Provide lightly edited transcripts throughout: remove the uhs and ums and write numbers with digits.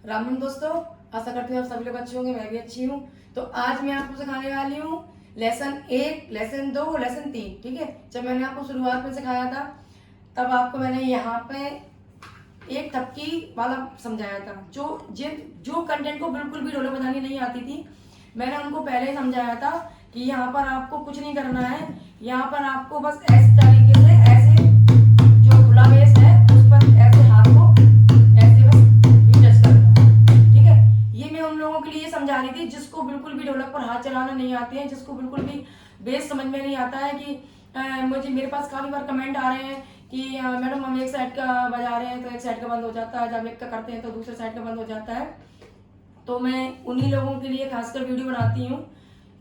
राम राम दोस्तों, आशा करती हूँ आप सभी लोग अच्छे होंगे। मैं भी अच्छी हूँ। तो आज मैं आपको सिखाने वाली हूँ लेसन 1, लेसन 2, लेसन 3। ठीक है, जब मैंने आपको शुरुआत में सिखाया था तब आपको मैंने यहाँ पे एक थपकी वाला समझाया था। जो कंटेंट को बिल्कुल भी ढोलक बजानी नहीं आती थी, मैंने उनको पहले ही समझाया था कि यहाँ पर आपको कुछ नहीं करना है। यहाँ पर आपको बस ऐसे तरीके से ऐसे जो खुला बेस है उस पर ऐसे हाथ को ऐसे बस टच करना है। ठीक है, ये मैं उन लोगों के लिए समझा रही थी जिसको बिल्कुल भी ढोलक पर हाथ चलाना नहीं आते हैं, जिसको बिल्कुल भी बेस समझ में नहीं आता है। कि मेरे पास काफी बार कमेंट आ रहे हैं कि मैडम हम एक साइड का बजा रहे हैं तो एक साइड का बंद हो जाता है, जब एक का करते हैं तो दूसरे साइड का बंद हो जाता है। तो मैं उन्हीं लोगों के लिए खासकर वीडियो बनाती हूँ,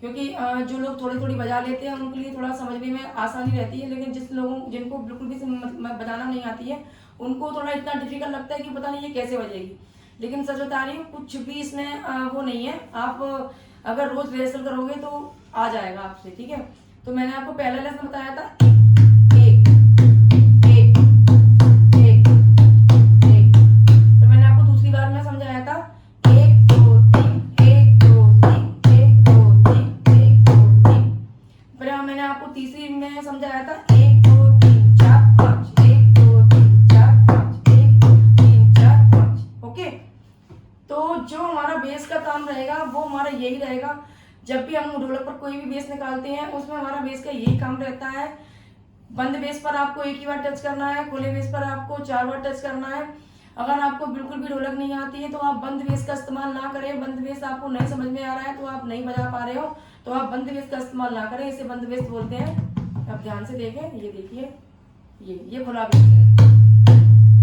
क्योंकि जो लोग थोड़ी थोड़ी बजा लेते हैं उनके लिए थोड़ा समझने में आसानी रहती है, लेकिन जिनको बिल्कुल भी बजाना नहीं आती है उनको थोड़ा इतना डिफिकल्ट लगता है कि पता नहीं ये कैसे बजेगी। लेकिन सच बता रही हूँ, कुछ भी इसमें वो नहीं है। आप अगर रोज रिहर्सल करोगे तो आ जाएगा आपसे। ठीक है, तो मैंने आपको पहला लेसन बताया था एक एक एक एक। फिर मैंने आपको दूसरी बार में समझाया था 1 2 3 1 2 3 1 2 3 1 2 3। फिर मैंने आपको तीसरी में समझाया था 1 2 3 4 5 1 2 3 4 5 1 2 3 4 5। ओके, तो जो हमारा बेस का काम रहेगा वो हमारा यही रहेगा। जब भी हम ढोलक पर कोई भी बेस निकालते हैं उसमें हमारा बेस का यही काम रहता है। बंद बेस पर आपको एक ही बार टच करना है, खुले बेस पर आपको 4 बार टच करना है। अगर आपको बिल्कुल भी ढोलक नहीं आती है तो आप बंद बेस का इस्तेमाल ना करें। बंद बेस आपको नहीं समझ में आ रहा है तो आप नहीं बजा पा रहे हो तो आप बंद बेस का इस्तेमाल ना करें। इसे बंद बेस बोलते हैं। आप ध्यान से देखें, ये देखिए, ये खुला बेस है।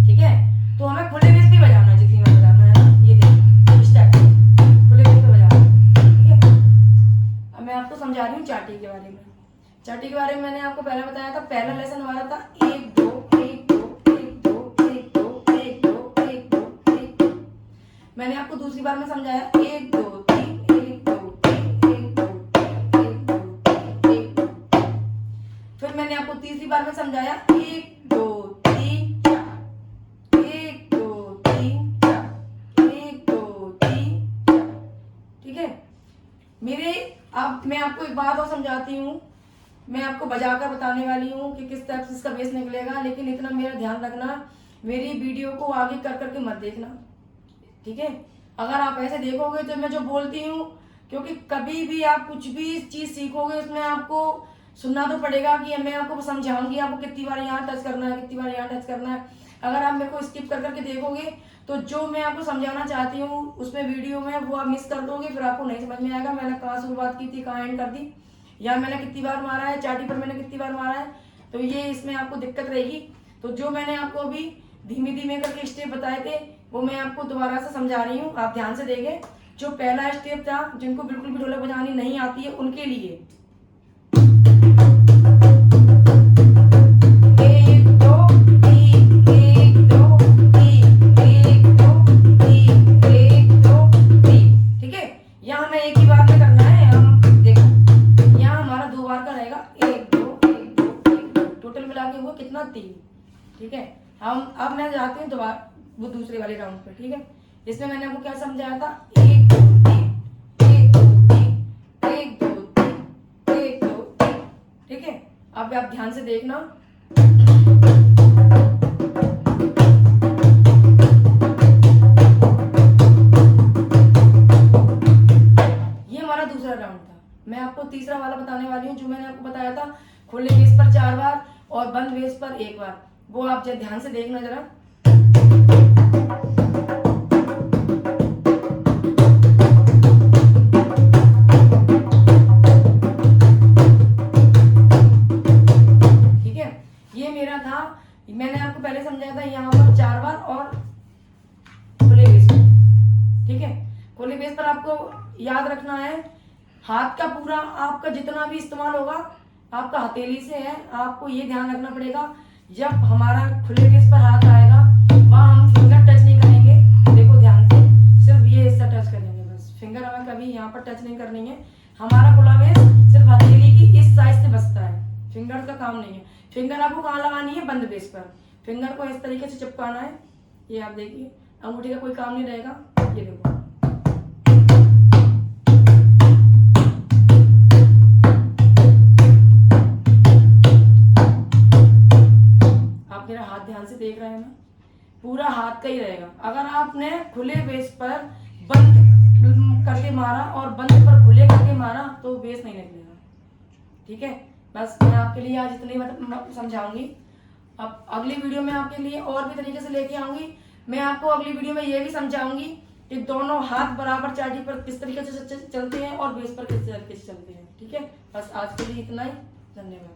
ठीक है, तो हमें खुले बेस भी बजाना है, जितनी बार बजाना है ना। ये देखिए स्टेप खुले बेस पे बजाना है। ठीक है, अब मैं आपको समझा रही हूँ चाटी के बारे में। चाटी के बारे में मैंने आपको पहले बताया था। पहला लेसन हमारा था 1 2 1 2 1 2 1 2 1 2 1 2 1 2। मैंने आपको दूसरी बार में समझाया 1 2 3 1 2 3 1 2 3 1 2 3 1 2। फिर मैंने आपको तीसरी बार में समझाया 1 2 3 4 1 2 3 4 1 2 3 4। ठीक है, अब मैं आपको एक बात और समझाती हूँ। मैं आपको बजाकर बताने वाली हूँ कि किस टाइप से इसका बेस निकलेगा, लेकिन इतना मेरा ध्यान रखना, मेरी वीडियो को आगे कर करके मत देखना। ठीक है, अगर आप ऐसे देखोगे तो मैं जो बोलती हूँ, क्योंकि कभी भी आप कुछ भी चीज सीखोगे उसमें आपको सुनना तो पड़ेगा कि मैं आपको समझाऊंगी आपको कितनी बार यहाँ टच करना है, कितनी बार यहाँ टच करना है। अगर आप मेरे को स्किप कर करके देखोगे तो जो मैं आपको समझाना चाहती हूँ उसमें वीडियो में वो आप मिस कर दोगे, फिर आपको नहीं समझ में आएगा मैंने कहाँ शुरुआत की थी, कहाँ एंड कर दी, या मैंने कितनी बार मारा है, चाटी पर मैंने कितनी बार मारा है। तो ये इसमें आपको दिक्कत रहेगी। तो जो मैंने आपको अभी धीमे धीमे करके स्टेप बताए थे वो मैं आपको दोबारा से समझा रही हूँ। आप ध्यान से देखें। जो पहला स्टेप था, जिनको बिल्कुल भी ढोलक बजानी नहीं आती है उनके लिए, 1 2 3 1 2 3 1 2 3 1 2 3। ठीक है, यहाँ मैं एक ही बार में करना है। हम देखो यहाँ हमारा 2 बार का रहेगा, 1 2 1 2 1 2, टोटल मिला के हुआ कितना 3। ठीक है, अब मैं जाती हूँ दोबारा वो दूसरे वाले राउंड पे। ठीक है, इसमें मैंने आपको क्या समझाया था, 1 2 3 1 2 3 1 2 3 1 2 3। ठीक है, अब आप ध्यान से देखना। ये हमारा दूसरा राउंड था। मैं आपको तीसरा वाला बताने वाली हूँ, जो मैंने आपको बताया था खुले बेस पर 4 बार और बंद बेस पर 1 बार। वो आप ध्यान से देखना जरा। ठीक है, ये मेरा था। मैंने आपको पहले समझाया था यहाँ पर 4 बार और खुले बेस पर। ठीक है, खुले बेस पर आपको याद रखना है हाथ का पूरा आपका जितना भी इस्तेमाल होगा आपका हथेली से है। आपको ये ध्यान रखना पड़ेगा जब हमारा खुले बेस पर हाथ आएगा वहां हम फिंगर टच नहीं करेंगे। देखो ध्यान से, सिर्फ ये हिस्सा टच करेंगे बस। फिंगर हमें कभी यहाँ पर टच नहीं करनी है। हमारा खुला बेस सिर्फ हथेली की इस साइड से बसता है, फिंगर का काम नहीं है। फिंगर आपको कहाँ लगानी है, बंद बेस पर। फिंगर को इस तरीके से चिपकाना है। ये आप देखिए, अंगूठी का कोई काम नहीं रहेगा। ये देखो, आप मेरा हाथ ध्यान से देख रहे हैं ना, पूरा हाथ का ही रहेगा। अगर आपने खुले बेस पर बंद करके मारा और बंद पर खुले करके मारा तो बेस नहीं निकलेगा। ठीक है, बस मैं आपके लिए आज इतनी समझाऊंगी। अब अगली वीडियो में आपके लिए और भी तरीके से लेके आऊंगी। मैं आपको अगली वीडियो में ये भी समझाऊंगी कि दोनों हाथ बराबर चाटी पर किस तरीके से चलते हैं और बेस पर किस तरीके से चलते हैं। ठीक है, बस आज के लिए इतना ही। धन्यवाद।